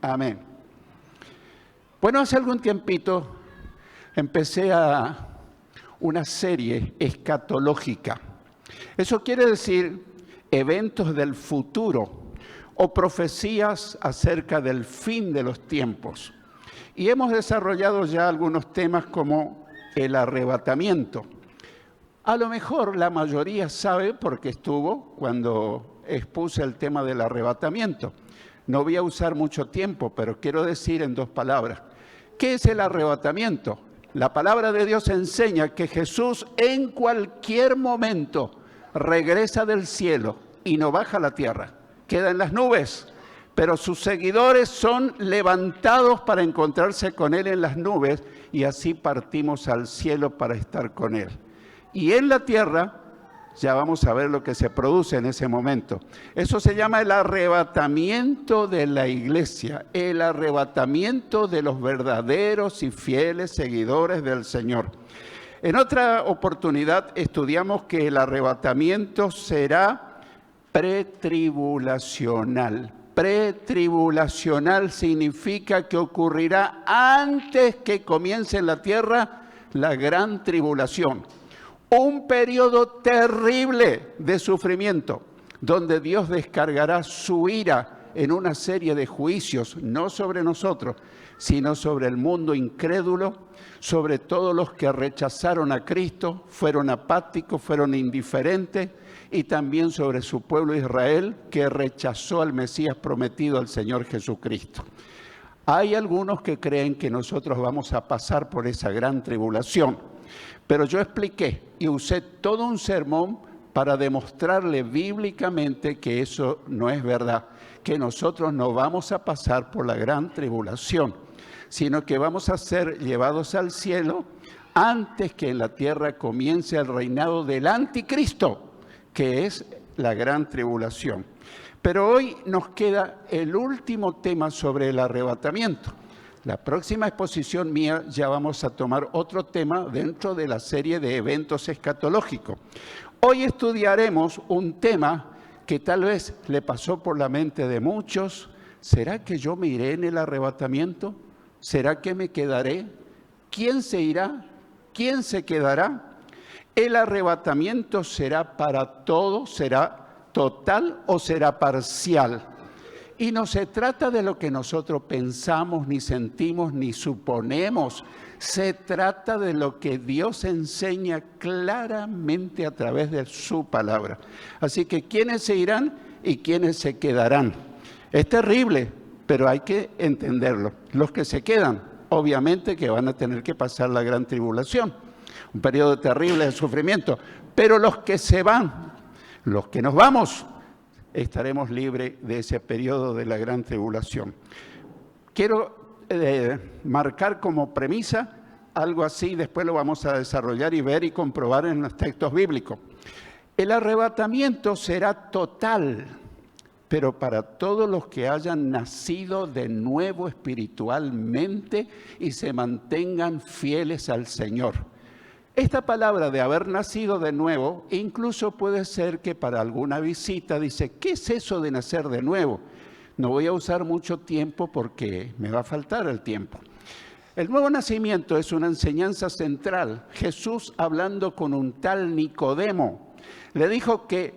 Amén. Bueno, hace algún tiempito empecé una serie escatológica. Eso quiere decir eventos del futuro o profecías acerca del fin de los tiempos. Y hemos desarrollado ya algunos temas como el arrebatamiento. A lo mejor la mayoría sabe porque estuvo cuando expuse el tema del arrebatamiento. No voy a usar mucho tiempo, pero quiero decir en 2 palabras. ¿Qué es el arrebatamiento? La palabra de Dios enseña que Jesús en cualquier momento regresa del cielo y no baja a la tierra, queda en las nubes, pero sus seguidores son levantados para encontrarse con Él en las nubes y así partimos al cielo para estar con Él. Y en la tierra ya vamos a ver lo que se produce en ese momento. Eso se llama el arrebatamiento de la iglesia, el arrebatamiento de los verdaderos y fieles seguidores del Señor. En otra oportunidad estudiamos que el arrebatamiento será pretribulacional. Pretribulacional significa que ocurrirá antes que comience en la tierra la gran tribulación. Un periodo terrible de sufrimiento, donde Dios descargará su ira en una serie de juicios, no sobre nosotros, sino sobre el mundo incrédulo, sobre todos los que rechazaron a Cristo, fueron apáticos, fueron indiferentes, y también sobre su pueblo Israel, que rechazó al Mesías prometido, al Señor Jesucristo. Hay algunos que creen que nosotros vamos a pasar por esa gran tribulación, pero yo expliqué y usé todo un sermón para demostrarle bíblicamente que eso no es verdad, que nosotros no vamos a pasar por la gran tribulación, sino que vamos a ser llevados al cielo antes que en la tierra comience el reinado del anticristo, que es la gran tribulación. Pero hoy nos queda el último tema sobre el arrebatamiento. La próxima exposición mía ya vamos a tomar otro tema dentro de la serie de eventos escatológicos. Hoy estudiaremos un tema que tal vez le pasó por la mente de muchos. ¿Será que yo me iré en el arrebatamiento? ¿Será que me quedaré? ¿Quién se irá? ¿Quién se quedará? ¿El arrebatamiento será para todos? ¿Será total o será parcial? Y no se trata de lo que nosotros pensamos, ni sentimos, ni suponemos. Se trata de lo que Dios enseña claramente a través de su palabra. Así que, ¿quiénes se irán y quiénes se quedarán? Es terrible, pero hay que entenderlo. Los que se quedan, obviamente que van a tener que pasar la gran tribulación. Un periodo terrible de sufrimiento. Pero los que se van, los que nos vamos, estaremos libres de ese periodo de la gran tribulación. Quiero marcar como premisa algo así, después lo vamos a desarrollar y ver y comprobar en los textos bíblicos. El arrebatamiento será total, pero para todos los que hayan nacido de nuevo espiritualmente y se mantengan fieles al Señor. Esta palabra de haber nacido de nuevo, incluso puede ser que para alguna visita dice, ¿qué es eso de nacer de nuevo? No voy a usar mucho tiempo porque me va a faltar el tiempo. El nuevo nacimiento es una enseñanza central. Jesús, hablando con un tal Nicodemo, le dijo que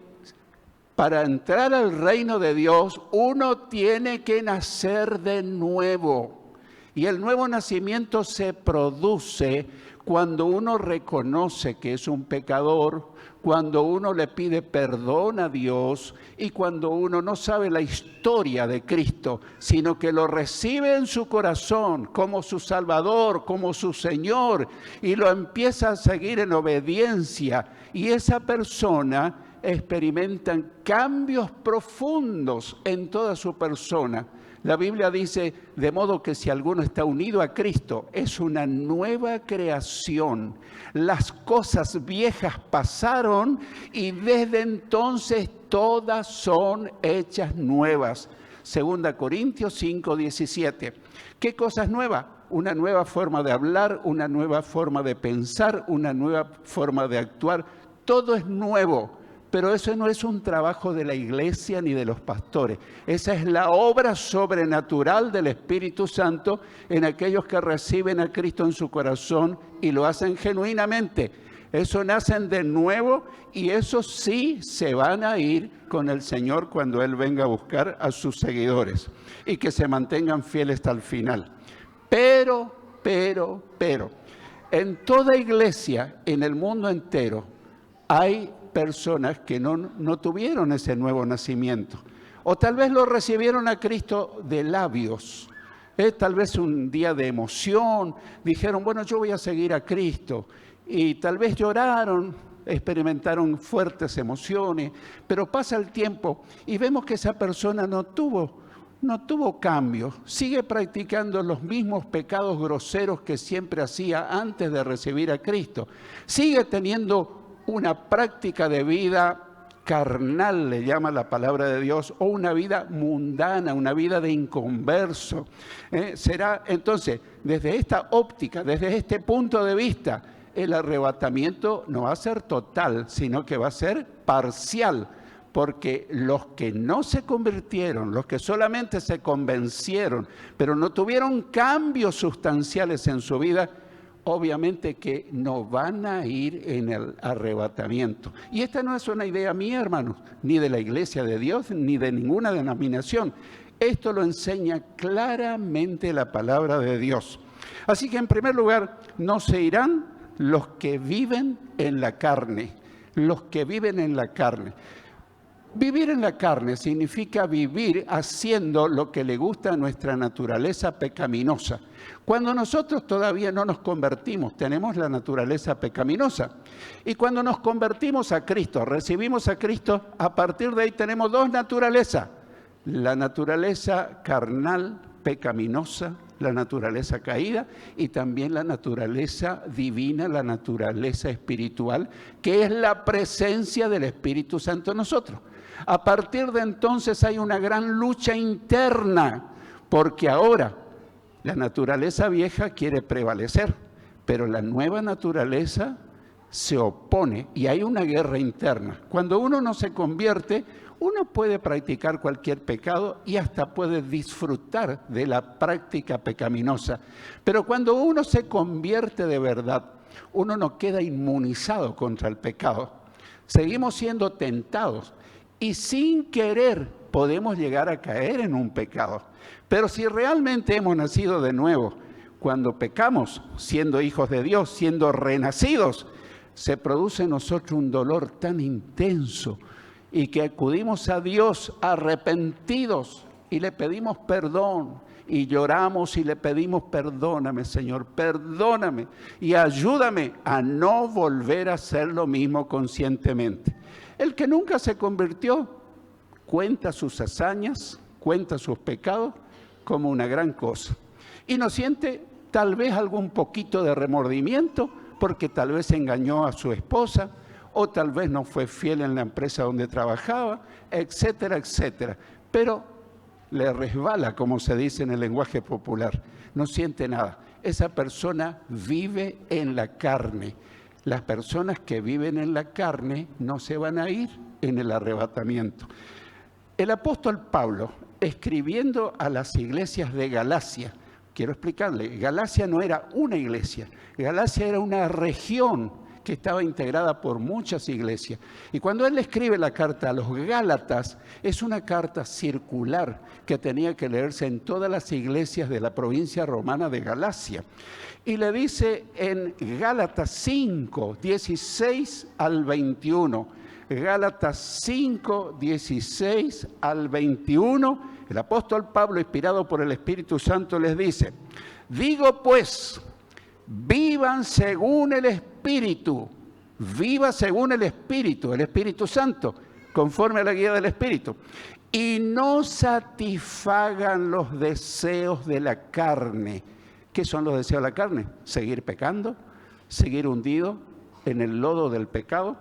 para entrar al reino de Dios uno tiene que nacer de nuevo. Y el nuevo nacimiento se produce cuando uno reconoce que es un pecador, cuando uno le pide perdón a Dios y cuando uno no sabe la historia de Cristo, sino que lo recibe en su corazón como su Salvador, como su Señor, y lo empieza a seguir en obediencia. Y esa persona experimenta cambios profundos en toda su persona. La Biblia dice, de modo que si alguno está unido a Cristo, es una nueva creación. Las cosas viejas pasaron y desde entonces todas son hechas nuevas. 2 Corintios 5, 17. ¿Qué cosas nuevas? Una nueva forma de hablar, una nueva forma de pensar, una nueva forma de actuar. Todo es nuevo. Pero eso no es un trabajo de la iglesia ni de los pastores. Esa es la obra sobrenatural del Espíritu Santo en aquellos que reciben a Cristo en su corazón y lo hacen genuinamente. Eso nacen de nuevo y eso sí se van a ir con el Señor cuando Él venga a buscar a sus seguidores y que se mantengan fieles hasta el final. Pero, en toda iglesia, en el mundo entero, hay personas que no tuvieron ese nuevo nacimiento. O tal vez lo recibieron a Cristo de labios. Tal vez un día de emoción, dijeron, bueno, yo voy a seguir a Cristo. Y tal vez lloraron, experimentaron fuertes emociones, pero pasa el tiempo y vemos que esa persona no tuvo cambio, sigue practicando los mismos pecados groseros que siempre hacía antes de recibir a Cristo. Sigue teniendo una práctica de vida carnal, le llama la palabra de Dios, o una vida mundana, una vida de inconverso. Será entonces, desde esta óptica, desde este punto de vista, el arrebatamiento no va a ser total, sino que va a ser parcial, porque los que no se convirtieron, los que solamente se convencieron, pero no tuvieron cambios sustanciales en su vida, obviamente que no van a ir en el arrebatamiento. Y esta no es una idea mía, hermanos, ni de la Iglesia de Dios, ni de ninguna denominación. Esto lo enseña claramente la palabra de Dios. Así que en primer lugar, no se irán los que viven en la carne, los que viven en la carne. Vivir en la carne significa vivir haciendo lo que le gusta a nuestra naturaleza pecaminosa. Cuando nosotros todavía no nos convertimos, tenemos la naturaleza pecaminosa. Y cuando nos convertimos a Cristo, recibimos a Cristo, a partir de ahí tenemos dos naturalezas. La naturaleza carnal, pecaminosa, la naturaleza caída, y también la naturaleza divina, la naturaleza espiritual, que es la presencia del Espíritu Santo en nosotros. A partir de entonces hay una gran lucha interna, porque ahora la naturaleza vieja quiere prevalecer, pero la nueva naturaleza se opone y hay una guerra interna. Cuando uno no se convierte, uno puede practicar cualquier pecado y hasta puede disfrutar de la práctica pecaminosa. Pero cuando uno se convierte de verdad, uno no queda inmunizado contra el pecado. Seguimos siendo tentados y sin querer podemos llegar a caer en un pecado. Pero si realmente hemos nacido de nuevo, cuando pecamos, siendo hijos de Dios, siendo renacidos, se produce en nosotros un dolor tan intenso y que acudimos a Dios arrepentidos y le pedimos perdón y lloramos y le pedimos perdóname, Señor, perdóname y ayúdame a no volver a hacer lo mismo conscientemente. El que nunca se convirtió cuenta sus hazañas, cuenta sus pecados como una gran cosa y no siente tal vez algún poquito de remordimiento porque tal vez engañó a su esposa, o tal vez no fue fiel en la empresa donde trabajaba, etcétera, etcétera. Pero le resbala, como se dice en el lenguaje popular, no siente nada. Esa persona vive en la carne. Las personas que viven en la carne no se van a ir en el arrebatamiento. El apóstol Pablo, escribiendo a las iglesias de Galacia, quiero explicarle, Galacia no era una iglesia, Galacia era una región que estaba integrada por muchas iglesias. Y cuando él escribe la carta a los Gálatas, es una carta circular que tenía que leerse en todas las iglesias de la provincia romana de Galacia. Y le dice en Gálatas 5, 16 al 21, Gálatas 5, 16 al 21, el apóstol Pablo, inspirado por el Espíritu Santo, les dice, digo pues, vivan según el Espíritu, viva según el Espíritu Santo, conforme a la guía del Espíritu, y no satisfagan los deseos de la carne. ¿Qué son los deseos de la carne? Seguir pecando, seguir hundido en el lodo del pecado,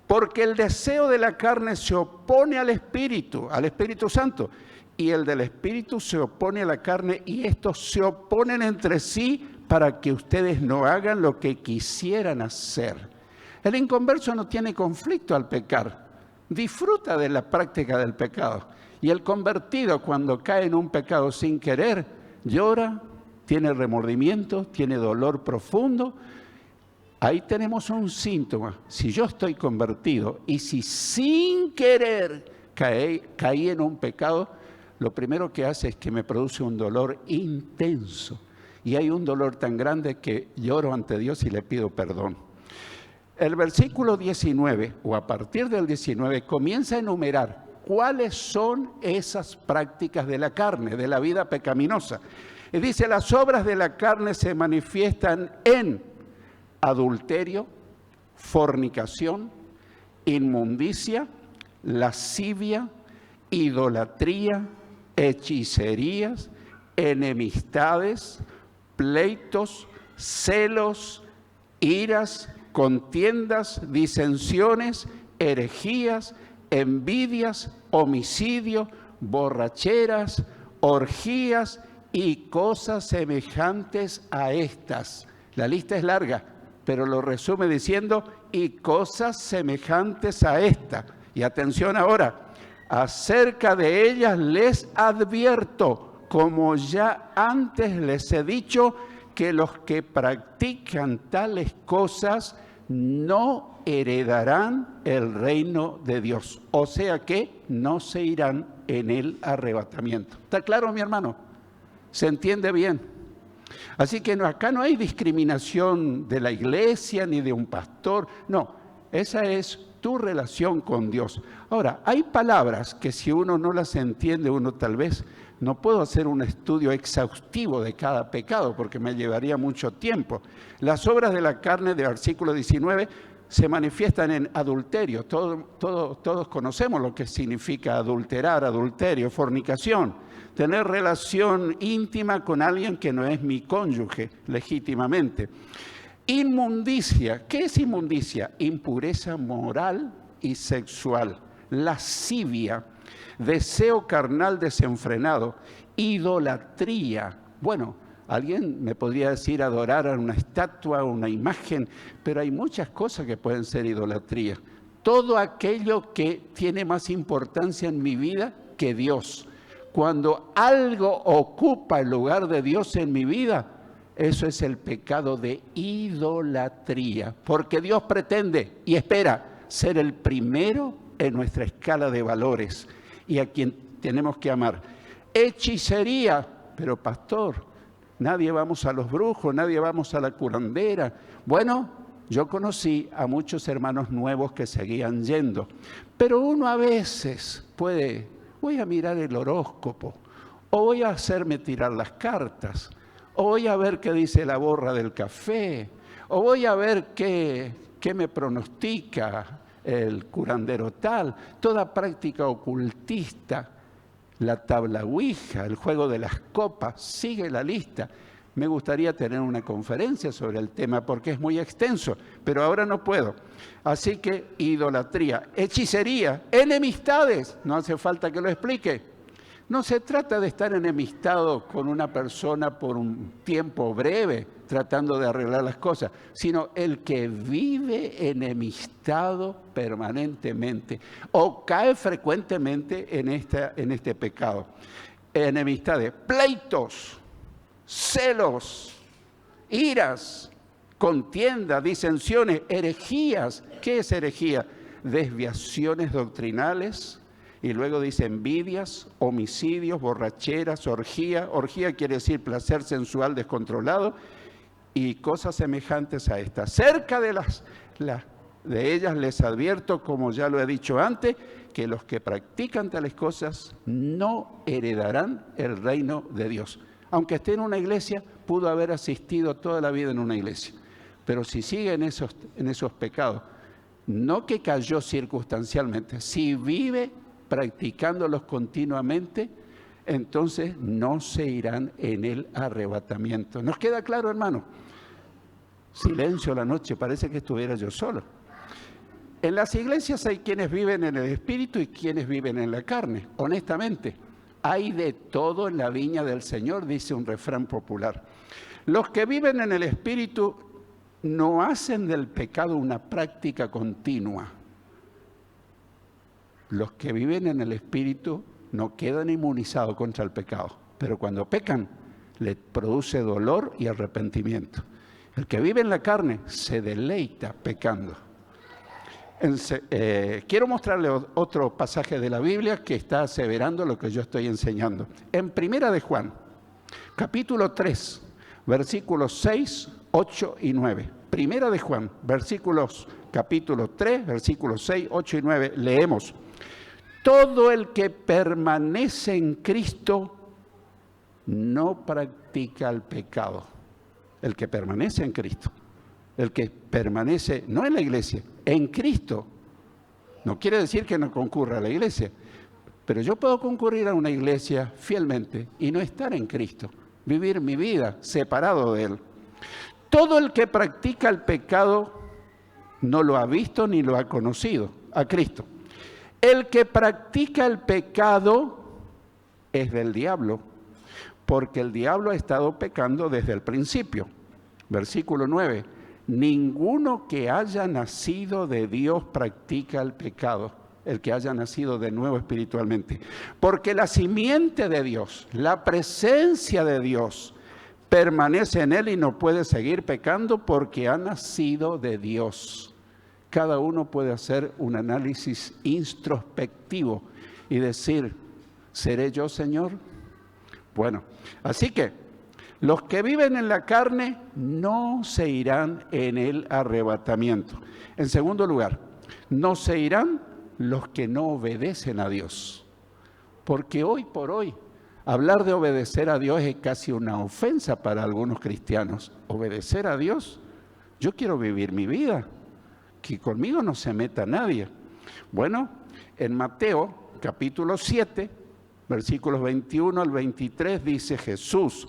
porque el deseo de la carne se opone al Espíritu Santo, y el del Espíritu se opone a la carne, y estos se oponen entre sí para que ustedes no hagan lo que quisieran hacer. El inconverso no tiene conflicto al pecar. disfruta de la práctica del pecado. Y el convertido, cuando cae en un pecado sin querer, llora, tiene remordimiento, tiene dolor profundo. Ahí tenemos un síntoma. Si yo estoy convertido y si sin querer caí en un pecado, lo primero que hace es que me produce un dolor intenso. Y hay un dolor tan grande que lloro ante Dios y le pido perdón. El versículo 19, o a partir del 19, comienza a enumerar cuáles son esas prácticas de la carne, de la vida pecaminosa. Y dice, las obras de la carne se manifiestan en adulterio, fornicación, inmundicia, lascivia, idolatría, hechicerías, enemistades, pleitos, celos, iras, contiendas, disensiones, herejías, envidias, homicidio, borracheras, orgías y cosas semejantes a estas. La lista es larga, pero lo resume diciendo, y cosas semejantes a esta. Y atención ahora, acerca de ellas les advierto, como ya antes les he dicho, que los que practican tales cosas no heredarán el reino de Dios. O sea que no se irán en el arrebatamiento. ¿Está claro, mi hermano? ¿Se entiende bien? Así que acá no hay discriminación de la iglesia ni de un pastor. No, esa es tu relación con Dios. Ahora, hay palabras que si uno no las entiende, uno tal vez no puedo hacer un estudio exhaustivo de cada pecado porque me llevaría mucho tiempo. Las obras de la carne del versículo 19 se manifiestan en adulterio. Todos conocemos lo que significa adulterar, adulterio, fornicación. Tener relación íntima con alguien que no es mi cónyuge legítimamente. Inmundicia. ¿Qué es inmundicia? Impureza moral y sexual. Lascivia. Deseo carnal desenfrenado. Idolatría. Bueno, alguien me podría decir adorar a una estatua, una imagen, pero hay muchas cosas que pueden ser idolatría. Todo aquello que tiene más importancia en mi vida que Dios. Cuando algo ocupa el lugar de Dios en mi vida, eso es el pecado de idolatría. Porque Dios pretende y espera ser el primero en nuestra escala de valores y a quien tenemos que amar. Hechicería, pero pastor, nadie vamos a los brujos, nadie vamos a la curandera. Bueno, yo conocí a muchos hermanos nuevos que seguían yendo, pero uno a veces voy a mirar el horóscopo, o voy a hacerme tirar las cartas, o voy a ver qué dice la borra del café, o voy a ver qué me pronostica el curandero tal. Toda práctica ocultista, la tabla ouija, el juego de las copas, sigue la lista. Me gustaría tener una conferencia sobre el tema porque es muy extenso, pero ahora no puedo. Así que idolatría, hechicería, enemistades, no hace falta que lo explique. No se trata de estar enemistado con una persona por un tiempo breve, tratando de arreglar las cosas, sino el que vive enemistado permanentemente o cae frecuentemente en este pecado. Enemistades, pleitos, celos, iras, contiendas, disensiones, herejías. ¿Qué es herejía? Desviaciones doctrinales. Y luego dice envidias, homicidios, borracheras, orgía. Orgía quiere decir placer sensual descontrolado y cosas semejantes a estas. Cerca de ellas les advierto, como ya lo he dicho antes, que los que practican tales cosas no heredarán el reino de Dios. Aunque esté en una iglesia, pudo haber asistido toda la vida en una iglesia. Pero si sigue en esos pecados, no que cayó circunstancialmente, si vive practicándolos continuamente, entonces no se irán en el arrebatamiento. ¿Nos queda claro, hermano? Silencio la noche, parece que estuviera yo solo. En las iglesias hay quienes viven en el espíritu y quienes viven en la carne, honestamente. Hay de todo en la viña del Señor, dice un refrán popular. Los que viven en el espíritu no hacen del pecado una práctica continua. Los que viven en el Espíritu no quedan inmunizados contra el pecado, pero cuando pecan, les produce dolor y arrepentimiento. El que vive en la carne se deleita pecando. Quiero mostrarle otro pasaje de la Biblia que está aseverando lo que yo estoy enseñando. En Primera de Juan, capítulo 3, versículos 6, 8 y 9. Primera de Juan, capítulo 3, versículos 6, 8 y 9, leemos. Todo el que permanece en Cristo no practica el pecado. El que permanece en Cristo. El que permanece, no en la iglesia, en Cristo. No quiere decir que no concurra a la iglesia, pero yo puedo concurrir a una iglesia fielmente y no estar en Cristo, vivir mi vida separado de Él. Todo el que practica el pecado no lo ha visto ni lo ha conocido, a Cristo. El que practica el pecado es del diablo, porque el diablo ha estado pecando desde el principio. Versículo 9. Ninguno que haya nacido de Dios practica el pecado, el que haya nacido de nuevo espiritualmente. Porque la simiente de Dios, la presencia de Dios, permanece en él y no puede seguir pecando porque ha nacido de Dios. Cada uno puede hacer un análisis introspectivo y decir, ¿seré yo, Señor? Bueno, así que los que viven en la carne no se irán en el arrebatamiento. En segundo lugar, no se irán los que no obedecen a Dios. Porque hoy por hoy, hablar de obedecer a Dios es casi una ofensa para algunos cristianos. ¿Obedecer a Dios? Yo quiero vivir mi vida, que conmigo no se meta nadie. Bueno, en Mateo capítulo 7, versículos 21 al 23 dice Jesús: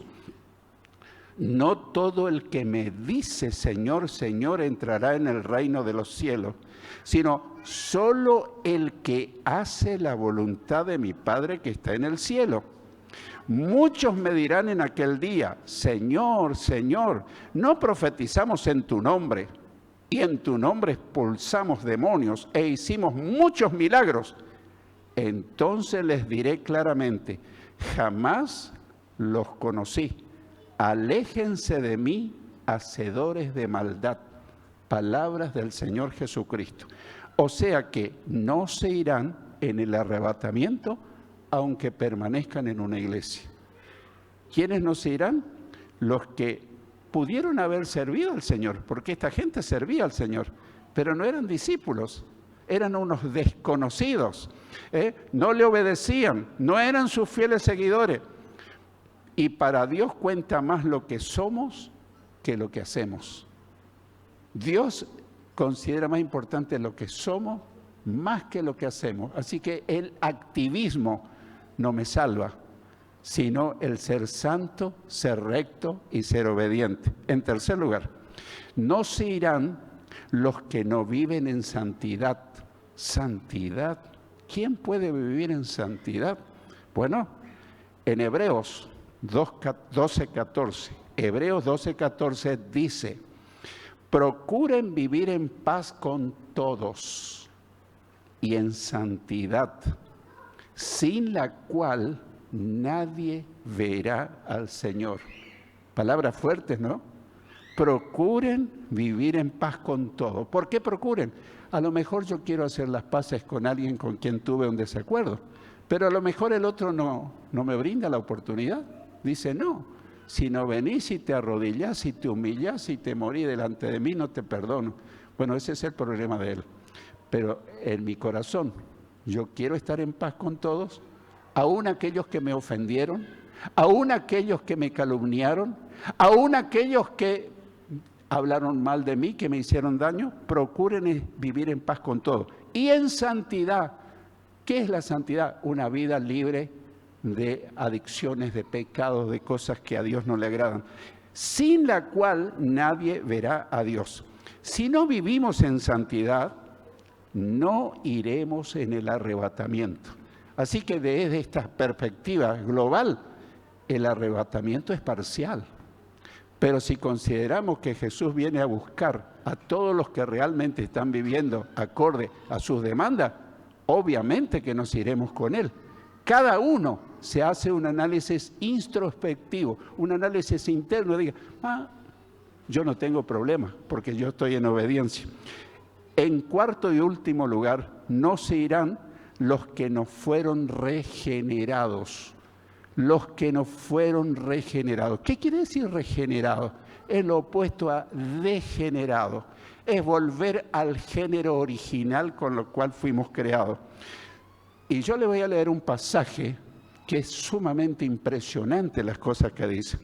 no todo el que me dice Señor, Señor entrará en el reino de los cielos, sino solo el que hace la voluntad de mi Padre que está en el cielo. Muchos me dirán en aquel día, Señor, Señor, ¿no profetizamos en tu nombre? Y en tu nombre expulsamos demonios e hicimos muchos milagros. Entonces les diré claramente, jamás los conocí. Aléjense de mí, hacedores de maldad. Palabras del Señor Jesucristo. O sea que no se irán en el arrebatamiento, aunque permanezcan en una iglesia. ¿Quiénes no se irán? Los que pudieron haber servido al Señor, porque esta gente servía al Señor, pero no eran discípulos, eran unos desconocidos, no le obedecían, no eran sus fieles seguidores. Y para Dios cuenta más lo que somos que lo que hacemos. Dios considera más importante lo que somos más que lo que hacemos. Así que el activismo no me salva, sino el ser santo, ser recto y ser obediente. En tercer lugar, no se irán los que no viven en santidad. ¿Santidad? ¿Quién puede vivir en santidad? Bueno, en Hebreos 12:14. Hebreos 12:14 dice, procuren vivir en paz con todos y en santidad, sin la cual nadie verá al Señor. Palabras fuertes, ¿no? Procuren vivir en paz con todos. ¿Por qué procuren? A lo mejor yo quiero hacer las paces con alguien con quien tuve un desacuerdo, pero a lo mejor el otro no me brinda la oportunidad. Dice, no, si no venís y te arrodillás y te humillás y te morís delante de mí, no te perdono. Bueno, ese es el problema de él. Pero en mi corazón, yo quiero estar en paz con todos, aún aquellos que me ofendieron, aún aquellos que me calumniaron, aún aquellos que hablaron mal de mí, que me hicieron daño. Procuren vivir en paz con todos. Y en santidad. ¿Qué es la santidad? Una vida libre de adicciones, de pecados, de cosas que a Dios no le agradan, sin la cual nadie verá a Dios. Si no vivimos en santidad, no iremos en el arrebatamiento. Así que desde esta perspectiva global, el arrebatamiento es parcial. Pero si consideramos que Jesús viene a buscar a todos los que realmente están viviendo acorde a sus demandas, obviamente que nos iremos con Él. Cada uno se hace un análisis introspectivo, un análisis interno, diga, yo no tengo problema porque yo estoy en obediencia. En cuarto y último lugar, no se irán los que no fueron regenerados. Los que no fueron regenerados. ¿Qué quiere decir regenerado? Es lo opuesto a degenerado. Es volver al género original con lo cual fuimos creados. Y yo le voy a leer un pasaje que es sumamente impresionante las cosas que dice.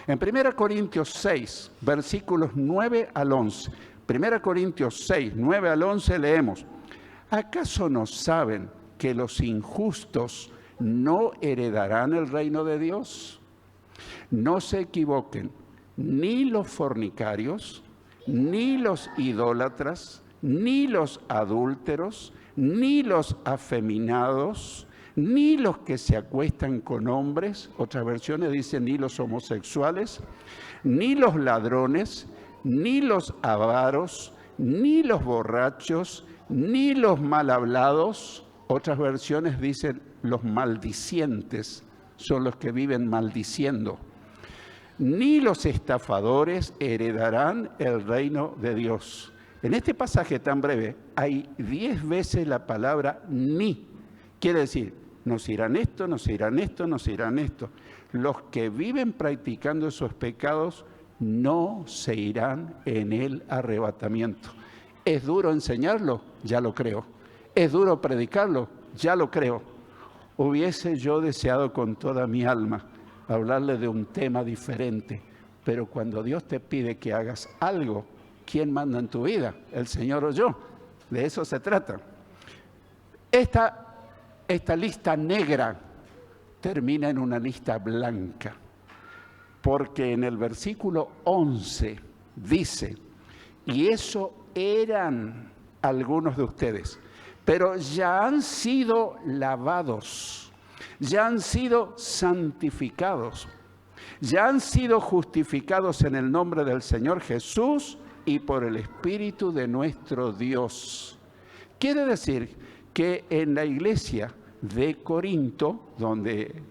En 1 Corintios 6, versículos 9 al 11. 1 Corintios 6, 9 al 11 leemos. ¿Acaso no saben que los injustos no heredarán el reino de Dios? No se equivoquen, ni los fornicarios, ni los idólatras, ni los adúlteros, ni los afeminados, ni los que se acuestan con hombres, otras versiones dicen ni los homosexuales, ni los ladrones, ni los avaros, ni los borrachos, ni los mal hablados, otras versiones dicen los maldicientes, son los que viven maldiciendo, ni los estafadores heredarán el reino de Dios. En este pasaje tan breve hay 10 veces la palabra ni. Quiere decir, nos irán esto, nos irán esto, nos irán esto. Los que viven practicando esos pecados no se irán en el arrebatamiento. ¿Es duro enseñarlo? Ya lo creo. ¿Es duro predicarlo? Ya lo creo. Hubiese yo deseado con toda mi alma hablarle de un tema diferente, pero cuando Dios te pide que hagas algo, ¿quién manda en tu vida? ¿El Señor o yo? De eso se trata. Esta lista negra termina en una lista blanca, porque en el versículo 11 dice, y eso eran algunos de ustedes, pero ya han sido lavados, ya han sido santificados, ya han sido justificados en el nombre del Señor Jesús y por el Espíritu de nuestro Dios. Quiere decir que en la iglesia de Corinto, donde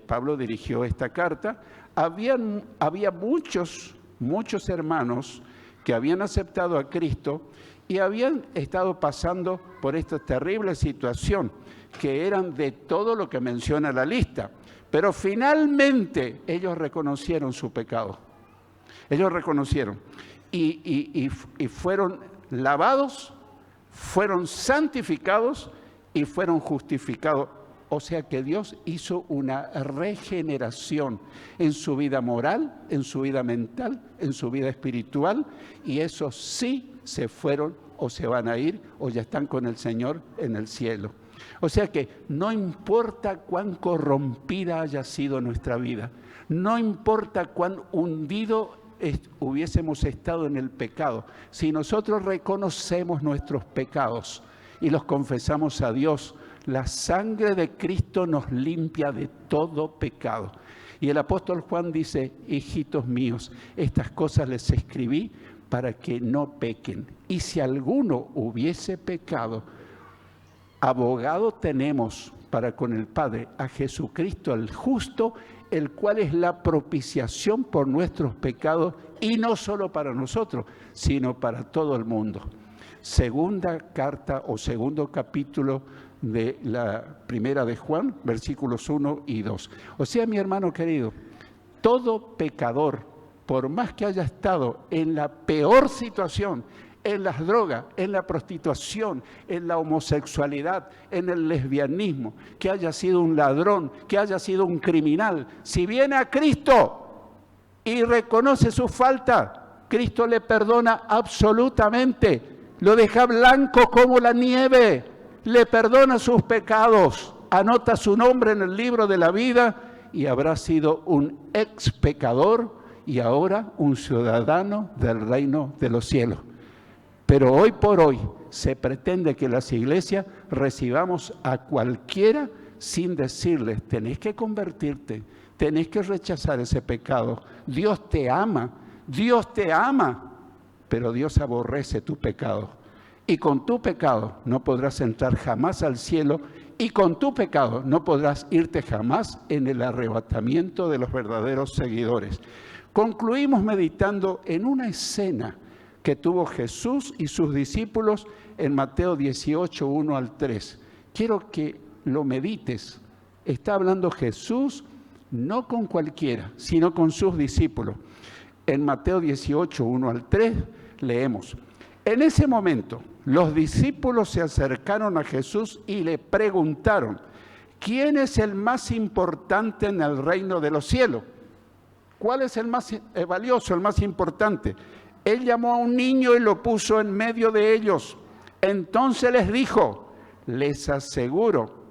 Pablo dirigió esta carta, había muchos hermanos que habían aceptado a Cristo y habían estado pasando por esta terrible situación, que eran de todo lo que menciona la lista. Pero finalmente ellos reconocieron su pecado. Ellos reconocieron y fueron lavados, fueron santificados y fueron justificados. O sea que Dios hizo una regeneración en su vida moral, en su vida mental, en su vida espiritual, y esos sí se fueron o se van a ir o ya están con el Señor en el cielo. O sea que no importa cuán corrompida haya sido nuestra vida, no importa cuán hundido hubiésemos estado en el pecado, si nosotros reconocemos nuestros pecados y los confesamos a Dios, la sangre de Cristo nos limpia de todo pecado. Y el apóstol Juan dice, hijitos míos, estas cosas les escribí para que no pequen. Y si alguno hubiese pecado, abogado tenemos para con el Padre, a Jesucristo el justo, el cual es la propiciación por nuestros pecados, y no solo para nosotros, sino para todo el mundo. Segunda carta o segundo capítulo de la primera de Juan, versículos 1 y 2. O sea, mi hermano querido, todo pecador, por más que haya estado en la peor situación, en las drogas, en la prostitución, en la homosexualidad, en el lesbianismo, que haya sido un ladrón, que haya sido un criminal, si viene a Cristo y reconoce su falta, Cristo le perdona absolutamente, lo deja blanco como la nieve, le perdona sus pecados, anota su nombre en el libro de la vida y habrá sido un ex pecador y ahora un ciudadano del reino de los cielos. Pero hoy por hoy se pretende que las iglesias recibamos a cualquiera sin decirles, tenés que convertirte, tenés que rechazar ese pecado. Dios te ama, pero Dios aborrece tu pecado. y con tu pecado no podrás entrar jamás al cielo, y con tu pecado no podrás irte jamás en el arrebatamiento de los verdaderos seguidores. Concluimos meditando en una escena que tuvo Jesús y sus discípulos en Mateo 18, 1 al 3. Quiero que lo medites. Está hablando Jesús no con cualquiera, sino con sus discípulos. En Mateo 18, 1 al 3, leemos: en ese momento, los discípulos se acercaron a Jesús y le preguntaron: ¿quién es el más importante en el reino de los cielos? ¿Cuál es el más valioso, el más importante? Él llamó a un niño y lo puso en medio de ellos. Entonces les dijo: les aseguro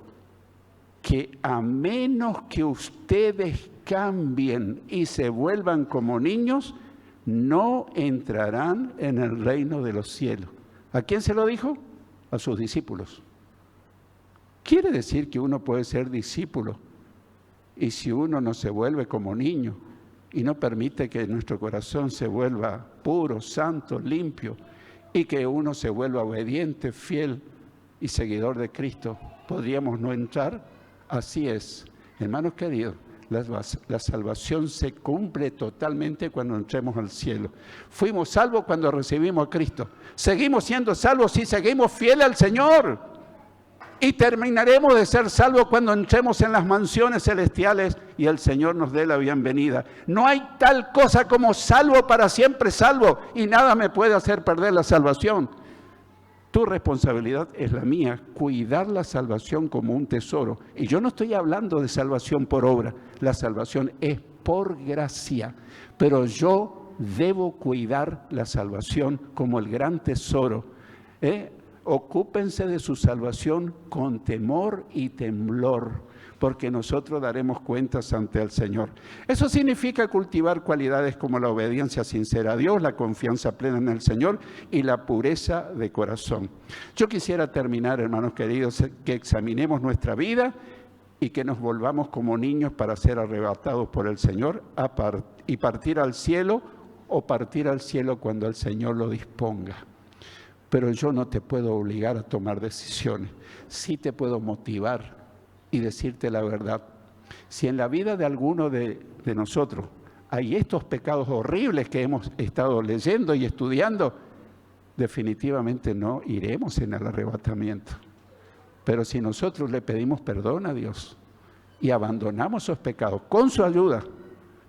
que a menos que ustedes cambien y se vuelvan como niños, no entrarán en el reino de los cielos. ¿A quién se lo dijo? A sus discípulos. Quiere decir que uno puede ser discípulo, y si uno no se vuelve como niño y no permite que nuestro corazón se vuelva puro, santo, limpio, y que uno se vuelva obediente, fiel y seguidor de Cristo, ¿podríamos no entrar? Así es. Hermanos queridos, la salvación se cumple totalmente cuando entremos al cielo. Fuimos salvos cuando recibimos a Cristo. Seguimos siendo salvos si seguimos fieles al Señor. Y terminaremos de ser salvos cuando entremos en las mansiones celestiales y el Señor nos dé la bienvenida. No hay tal cosa como salvo para siempre salvo, y nada me puede hacer perder la salvación. Tu responsabilidad es la mía, cuidar la salvación como un tesoro. Y yo no estoy hablando de salvación por obra, la salvación es por gracia. Pero yo debo cuidar la salvación como el gran tesoro. Ocúpense de su salvación con temor y temblor, porque nosotros daremos cuentas ante el Señor. Eso significa cultivar cualidades como la obediencia sincera a Dios, la confianza plena en el Señor y la pureza de corazón. Yo quisiera terminar, hermanos queridos, que examinemos nuestra vida y que nos volvamos como niños para ser arrebatados por el Señor y partir al cielo, o partir al cielo cuando el Señor lo disponga. Pero yo no te puedo obligar a tomar decisiones. Sí te puedo motivar y decirte la verdad. Si en la vida de alguno de nosotros hay estos pecados horribles que hemos estado leyendo y estudiando, definitivamente no iremos en el arrebatamiento. Pero si nosotros le pedimos perdón a Dios y abandonamos esos pecados con su ayuda,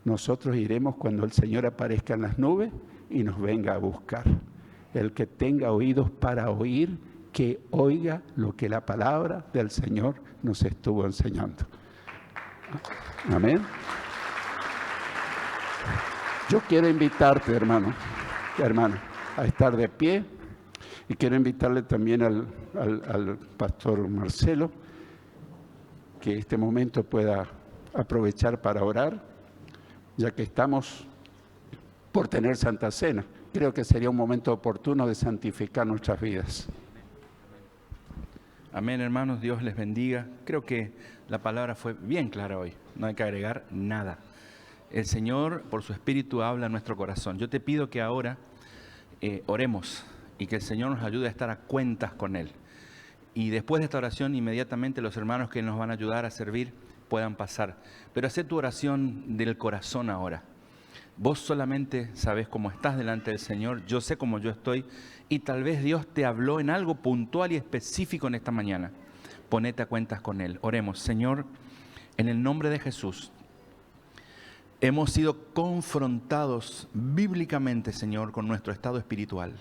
nosotros iremos cuando el Señor aparezca en las nubes y nos venga a buscar. El que tenga oídos para oír, que oiga lo que la palabra del Señor nos estuvo enseñando. Amén. Yo quiero invitarte, hermano, a estar de pie, y quiero invitarle también al pastor Marcelo, que este momento pueda aprovechar para orar, ya que estamos por tener Santa Cena. Creo que sería un momento oportuno de santificar nuestras vidas. Amén, hermanos, Dios les bendiga. Creo que la palabra fue bien clara hoy, no hay que agregar nada. El Señor, por su Espíritu, habla en nuestro corazón. Yo te pido que ahora oremos y que el Señor nos ayude a estar a cuentas con Él. Y después de esta oración, inmediatamente los hermanos que nos van a ayudar a servir puedan pasar. Pero haz tu oración del corazón ahora. Vos solamente sabés cómo estás delante del Señor, yo sé cómo yo estoy, y tal vez Dios te habló en algo puntual y específico en esta mañana. Ponete a cuentas con Él. Oremos. Señor, en el nombre de Jesús, hemos sido confrontados bíblicamente, Señor, con nuestro estado espiritual.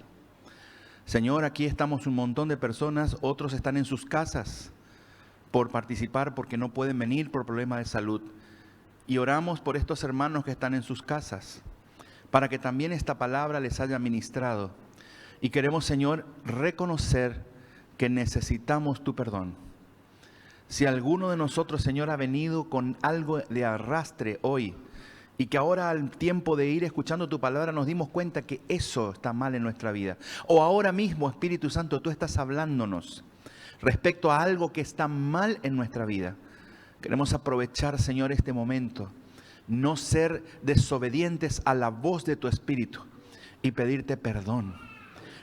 Señor, aquí estamos un montón de personas, otros están en sus casas por participar porque no pueden venir por problemas de salud. Y oramos por estos hermanos que están en sus casas, para que también esta palabra les haya ministrado. Y queremos, Señor, reconocer que necesitamos tu perdón. Si alguno de nosotros, Señor, ha venido con algo de arrastre hoy, y que ahora al tiempo de ir escuchando tu palabra nos dimos cuenta que eso está mal en nuestra vida. O ahora mismo, Espíritu Santo, tú estás hablándonos respecto a algo que está mal en nuestra vida. Queremos aprovechar, Señor, este momento, no ser desobedientes a la voz de tu Espíritu y pedirte perdón.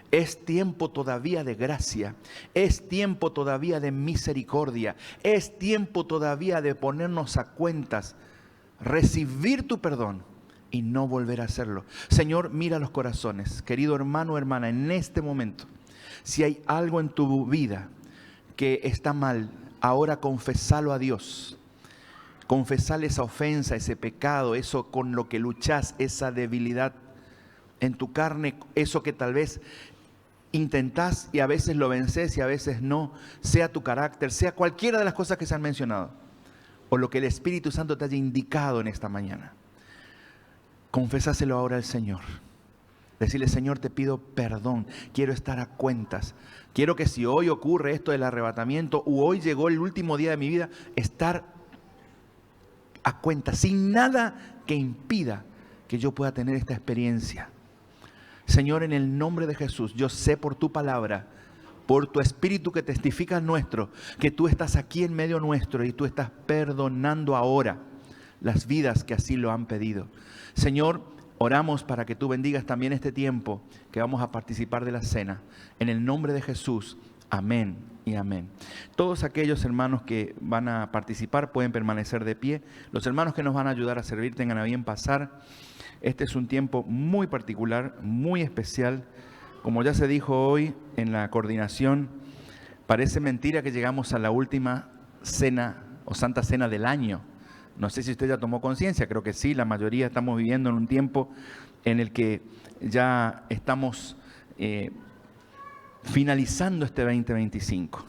Es tiempo todavía de gracia, es tiempo todavía de misericordia, es tiempo todavía de ponernos a cuentas, recibir tu perdón y no volver a hacerlo. Señor, mira los corazones. Querido hermano o hermana, en este momento, si hay algo en tu vida que está mal, ahora confesalo a Dios. Confesale esa ofensa, ese pecado, eso con lo que luchas, esa debilidad en tu carne, eso que tal vez intentás y a veces lo vences y a veces no, sea tu carácter, sea cualquiera de las cosas que se han mencionado, o lo que el Espíritu Santo te haya indicado en esta mañana. Confesáselo ahora al Señor. Decirle: Señor, te pido perdón, quiero estar a cuentas. Quiero que si hoy ocurre esto del arrebatamiento, o hoy llegó el último día de mi vida, estar a cuentas, sin nada que impida que yo pueda tener esta experiencia. Señor, en el nombre de Jesús, yo sé por tu palabra, por tu Espíritu que testifica nuestro, que tú estás aquí en medio nuestro y tú estás perdonando ahora las vidas que así lo han pedido. Señor, oramos para que tú bendigas también este tiempo que vamos a participar de la cena. En el nombre de Jesús, amén y amén. Todos aquellos hermanos que van a participar pueden permanecer de pie. Los hermanos que nos van a ayudar a servir, tengan a bien pasar. Este es un tiempo muy particular, muy especial. Como ya se dijo hoy en la coordinación, parece mentira que llegamos a la última cena o Santa Cena del año. No sé si usted ya tomó conciencia, creo que sí, la mayoría estamos viviendo en un tiempo en el que ya estamos finalizando este 2025.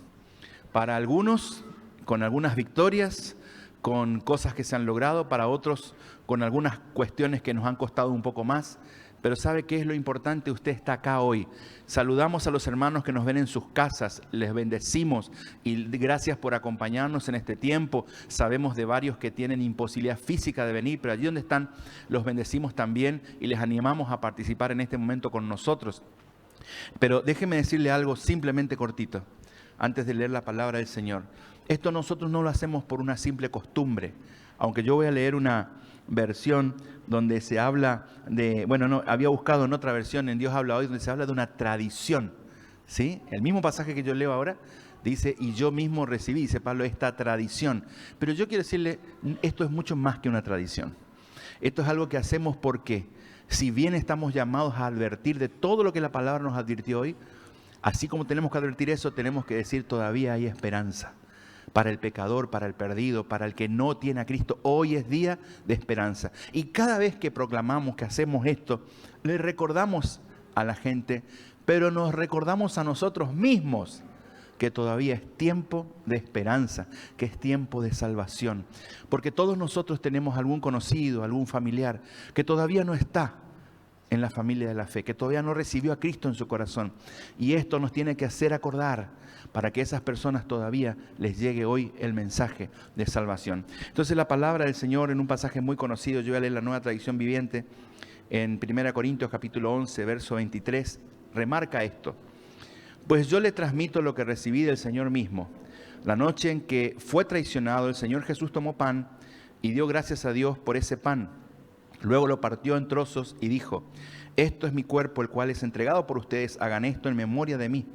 Para algunos, con algunas victorias, con cosas que se han logrado, para otros con algunas cuestiones que nos han costado un poco más. Pero ¿sabe qué es lo importante? Usted está acá hoy. Saludamos a los hermanos que nos ven en sus casas, les bendecimos y gracias por acompañarnos en este tiempo. Sabemos de varios que tienen imposibilidad física de venir, pero allí donde están los bendecimos también y les animamos a participar en este momento con nosotros. Pero déjeme decirle algo simplemente cortito, antes de leer la palabra del Señor. Esto nosotros no lo hacemos por una simple costumbre, aunque yo voy a leer una versión donde se habla de, bueno, no, había buscado en otra versión, en Dios habla hoy, donde se habla de una tradición, ¿sí? El mismo pasaje que yo leo ahora dice: y yo mismo recibí, dice Pablo, esta tradición. Pero yo quiero decirle, esto es mucho más que una tradición. Esto es algo que hacemos porque, si bien estamos llamados a advertir de todo lo que la palabra nos advirtió hoy, así como tenemos que advertir eso, tenemos que decir: todavía hay esperanza. Para el pecador, para el perdido, para el que no tiene a Cristo, hoy es día de esperanza. Y cada vez que proclamamos, que hacemos esto, le recordamos a la gente, pero nos recordamos a nosotros mismos que todavía es tiempo de esperanza, que es tiempo de salvación. Porque todos nosotros tenemos algún conocido, algún familiar que todavía no está en la familia de la fe, que todavía no recibió a Cristo en su corazón. Y esto nos tiene que hacer acordar para que a esas personas todavía les llegue hoy el mensaje de salvación. Entonces la palabra del Señor en un pasaje muy conocido, yo voy a leer la Nueva Traducción Viviente, en 1 Corintios capítulo 11, verso 23, remarca esto: pues yo le transmito lo que recibí del Señor mismo. La noche en que fue traicionado, el Señor Jesús tomó pan y dio gracias a Dios por ese pan. Luego lo partió en trozos y dijo: esto es mi cuerpo, el cual es entregado por ustedes, hagan esto en memoria de mí.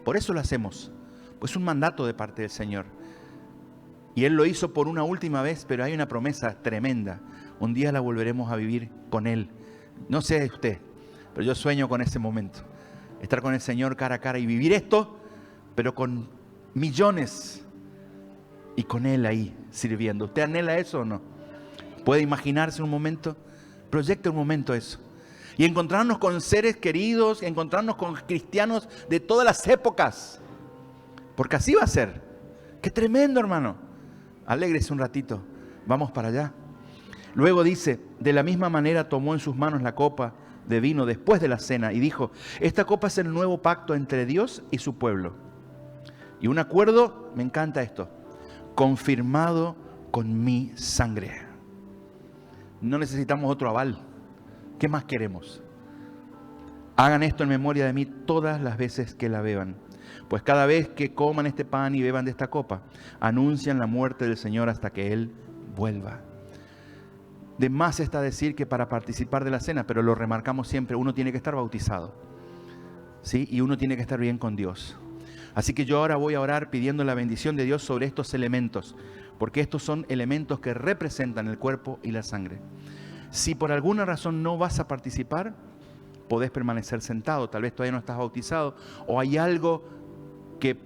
Por eso lo hacemos, pues es un mandato de parte del Señor. Y Él lo hizo por una última vez, pero hay una promesa tremenda. Un día la volveremos a vivir con Él. No sé de usted, pero yo sueño con ese momento. Estar con el Señor cara a cara y vivir esto, pero con millones y con Él ahí sirviendo. ¿Usted anhela eso o no? ¿Puede imaginarse un momento? Proyecte un momento eso. Y encontrarnos con seres queridos, encontrarnos con cristianos de todas las épocas. Porque así va a ser. ¡Qué tremendo, hermano! Alégrese un ratito. Vamos para allá. Luego dice: de la misma manera tomó en sus manos la copa de vino después de la cena y dijo: esta copa es el nuevo pacto entre Dios y su pueblo. Y un acuerdo, me encanta esto, confirmado con mi sangre. No necesitamos otro aval. ¿Qué más queremos? Hagan esto en memoria de mí todas las veces que la beban. Pues cada vez que coman este pan y beban de esta copa, anuncian la muerte del Señor hasta que Él vuelva. De más está decir que para participar de la cena, pero lo remarcamos siempre, uno tiene que estar bautizado. ¿sí? Y uno tiene que estar bien con Dios. Así que yo ahora voy a orar pidiendo la bendición de Dios sobre estos elementos, porque estos son elementos que representan el cuerpo y la sangre. Si por alguna razón no vas a participar, podés permanecer sentado. Tal vez todavía no estás bautizado o hay algo que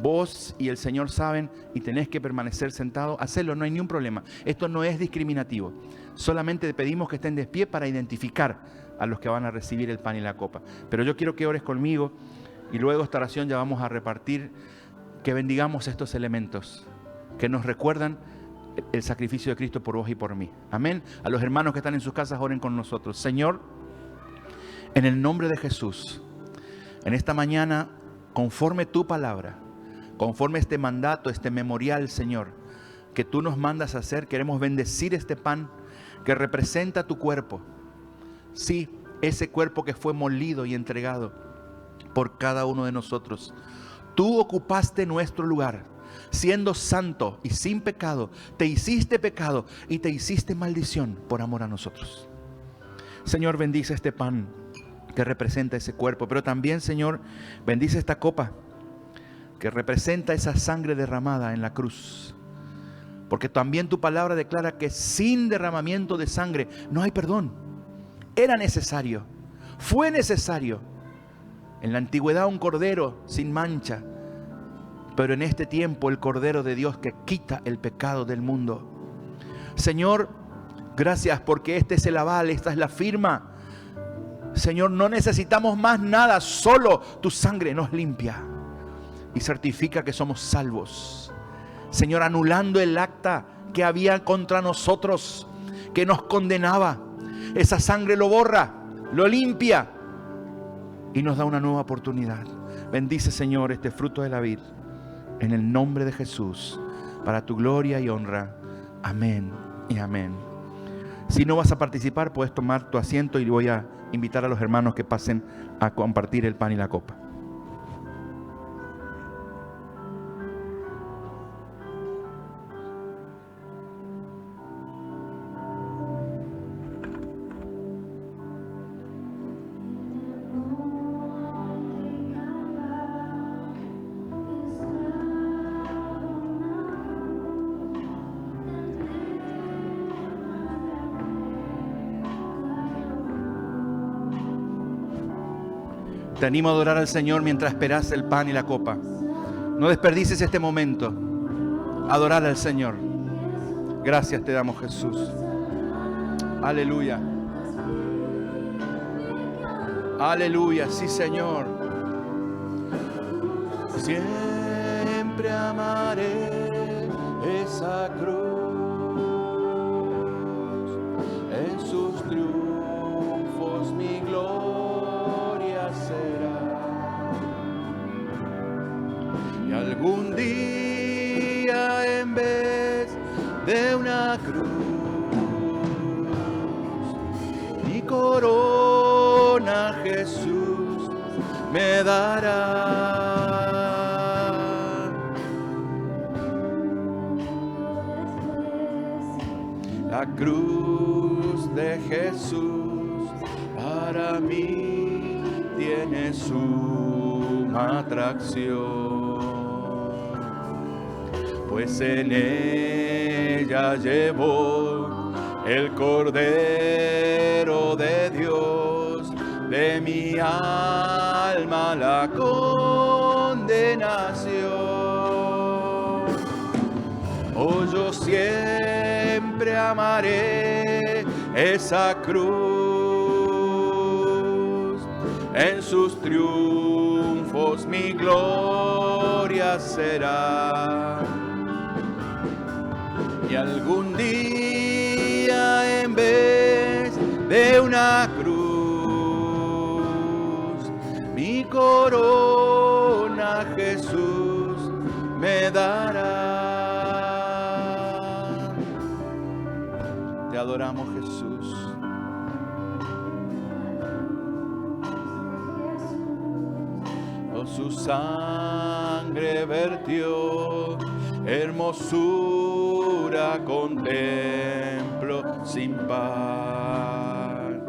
vos y el Señor saben y tenés que permanecer sentado. Hacelo, no hay ningún problema. Esto no es discriminativo. Solamente pedimos que estén de pie para identificar a los que van a recibir el pan y la copa. Pero yo quiero que ores conmigo y luego esta oración ya vamos a repartir, que bendigamos estos elementos que nos recuerdan el sacrificio de Cristo por vos y por mí. Amén. A los hermanos que están en sus casas, oren con nosotros. Señor, en el nombre de Jesús, en esta mañana, conforme tu palabra, conforme este mandato, este memorial, Señor, que tú nos mandas a hacer, queremos bendecir este pan que representa tu cuerpo. Sí, ese cuerpo que fue molido y entregado por cada uno de nosotros. Tú ocupaste nuestro lugar, siendo santo y sin pecado. Te hiciste pecado y te hiciste maldición por amor a nosotros. Señor, bendice este pan que representa ese cuerpo, pero también, Señor, bendice esta copa que representa esa sangre derramada en la cruz. Porque también tu palabra declara que sin derramamiento de sangre no hay perdón. Era necesario, fue necesario. En la antigüedad un cordero sin mancha, pero en este tiempo el Cordero de Dios que quita el pecado del mundo. Señor, gracias porque este es el aval, esta es la firma. Señor, no necesitamos más nada, solo tu sangre nos limpia y certifica que somos salvos. Señor, anulando el acta que había contra nosotros, que nos condenaba. Esa sangre lo borra, lo limpia y nos da una nueva oportunidad. Bendice, Señor, este fruto de la vid, en el nombre de Jesús, para tu gloria y honra. Amén y amén. Si no vas a participar, puedes tomar tu asiento y voy a invitar a los hermanos que pasen a compartir el pan y la copa. Te animo a adorar al Señor mientras esperas el pan y la copa. No desperdicies este momento. Adorar al Señor. Gracias te damos, Jesús. Aleluya. Aleluya, sí, Señor. Siempre amaré esa cruz. En sus triunfos mi gloria será. Y algún día en vez de una cruz, mi corona Jesús me dará. La cruz de Jesús para mí tiene suma atracción, pues en ella llevó el Cordero de Dios de mi alma la condenación. Oh, yo siempre amaré esa cruz, en sus triunfos mi gloria será. Y algún día en vez de una cruz, mi corona Jesús me dará. Te adoramos, Jesús. Oh, su sangre vertió, hermosura contemplo sin par.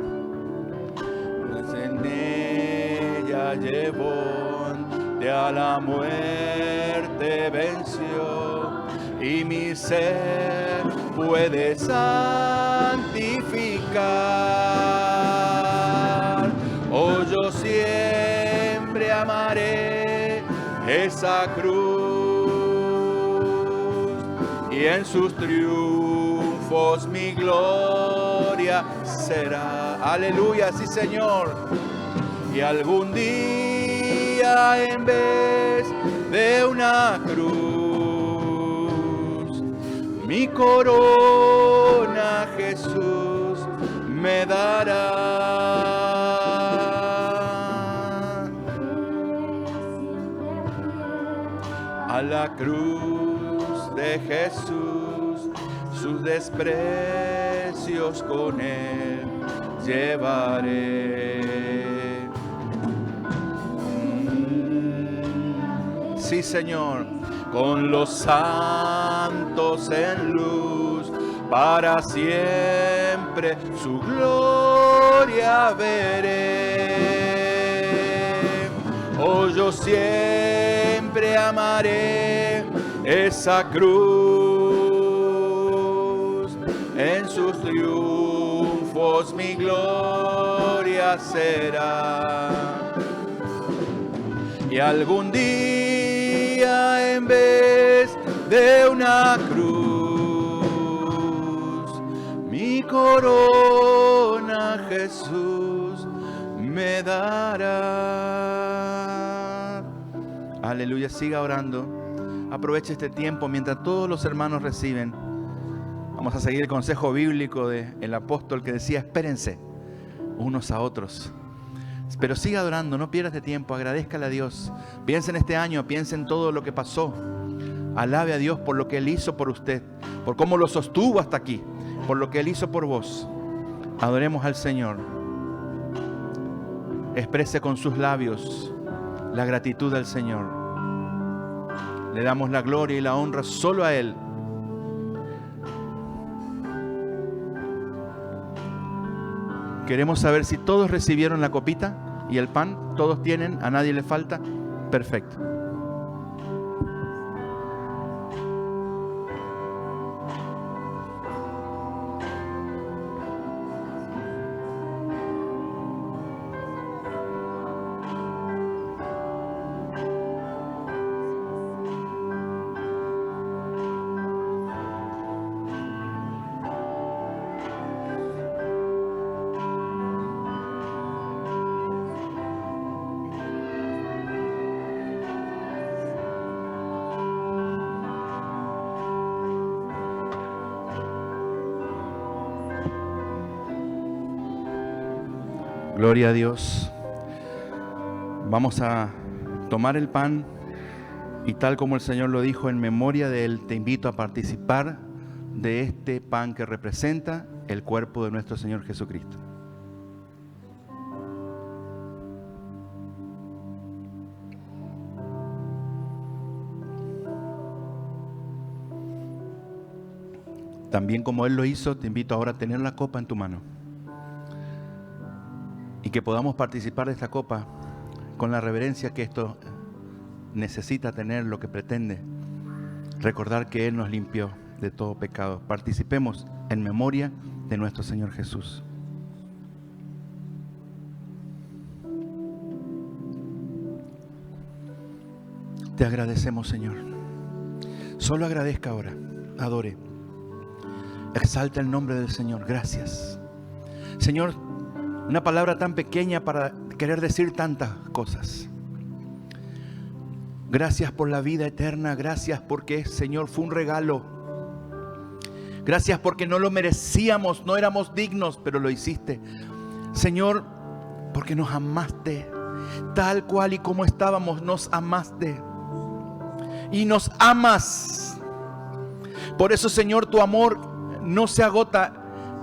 Pues en ella gloria llevó, de a la muerte venció, y mi ser puede santificar. Oh, yo siempre amaré esa cruz, y en sus triunfos mi gloria será. Aleluya, sí, Señor. Y algún día, en vez de una cruz, mi corona Jesús me dará. A la cruz de Jesús, sus desprecios con él llevaré. Sí, Señor, con los santos en luz, para siempre su gloria veré. Oh, yo siempre amaré esa cruz, en sus triunfos mi gloria será. Y algún día, en vez de una cruz, mi corona Jesús me dará. Aleluya, siga orando. Aproveche este tiempo mientras todos los hermanos reciben. Vamos a seguir el consejo bíblico del apóstol que decía: espérense unos a otros. Pero siga adorando, no pierdas de tiempo, agradézcale a Dios. Piense en este año, piense en todo lo que pasó. Alabe a Dios por lo que Él hizo por usted, por cómo lo sostuvo hasta aquí, por lo que Él hizo por vos. Adoremos al Señor. Exprese con sus labios la gratitud al Señor. Le damos la gloria y la honra solo a Él. Queremos saber si todos recibieron la copita y el pan. ¿Todos tienen? ¿A nadie le falta? Perfecto. Gloria a Dios. Vamos a tomar el pan y, tal como el Señor lo dijo, en memoria de Él, te invito a participar de este pan que representa el cuerpo de nuestro Señor Jesucristo. También como Él lo hizo, te invito ahora a tener la copa en tu mano. Y que podamos participar de esta copa con la reverencia que esto necesita tener, lo que pretende. Recordar que Él nos limpió de todo pecado. Participemos en memoria de nuestro Señor Jesús. Te agradecemos, Señor. Solo agradezca ahora. Adore. Exalta el nombre del Señor. Gracias. Señor, una palabra tan pequeña para querer decir tantas cosas. Gracias por la vida eterna. Gracias porque, Señor, fue un regalo. Gracias porque no lo merecíamos, no éramos dignos, pero lo hiciste. Señor, porque nos amaste. Tal cual y como estábamos, nos amaste. Y nos amas. Por eso, Señor, tu amor no se agota.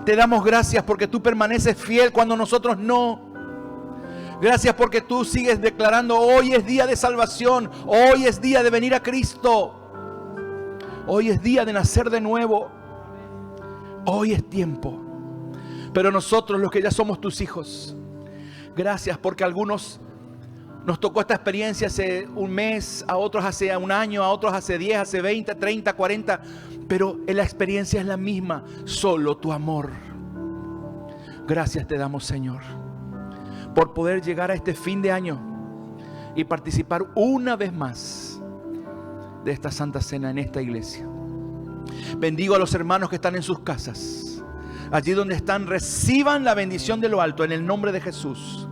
Te damos gracias porque tú permaneces fiel cuando nosotros no. Gracias porque tú sigues declarando: hoy es día de salvación. Hoy es día de venir a Cristo. Hoy es día de nacer de nuevo. Hoy es tiempo. Pero nosotros, los que ya somos tus hijos, gracias porque algunos nos tocó esta experiencia hace un mes, a otros hace un año, a otros hace 10, hace 20, 30, 40. Pero la experiencia es la misma, solo tu amor. Gracias te damos, Señor, por poder llegar a este fin de año y participar una vez más de esta Santa Cena en esta iglesia. Bendigo a los hermanos que están en sus casas. Allí donde están, reciban la bendición de lo alto en el nombre de Jesús.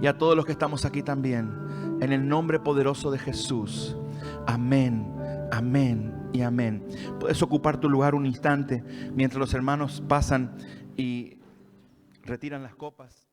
Y a todos los que estamos aquí también, en el nombre poderoso de Jesús. Amén, amén y amén. Puedes ocupar tu lugar un instante mientras los hermanos pasan y retiran las copas.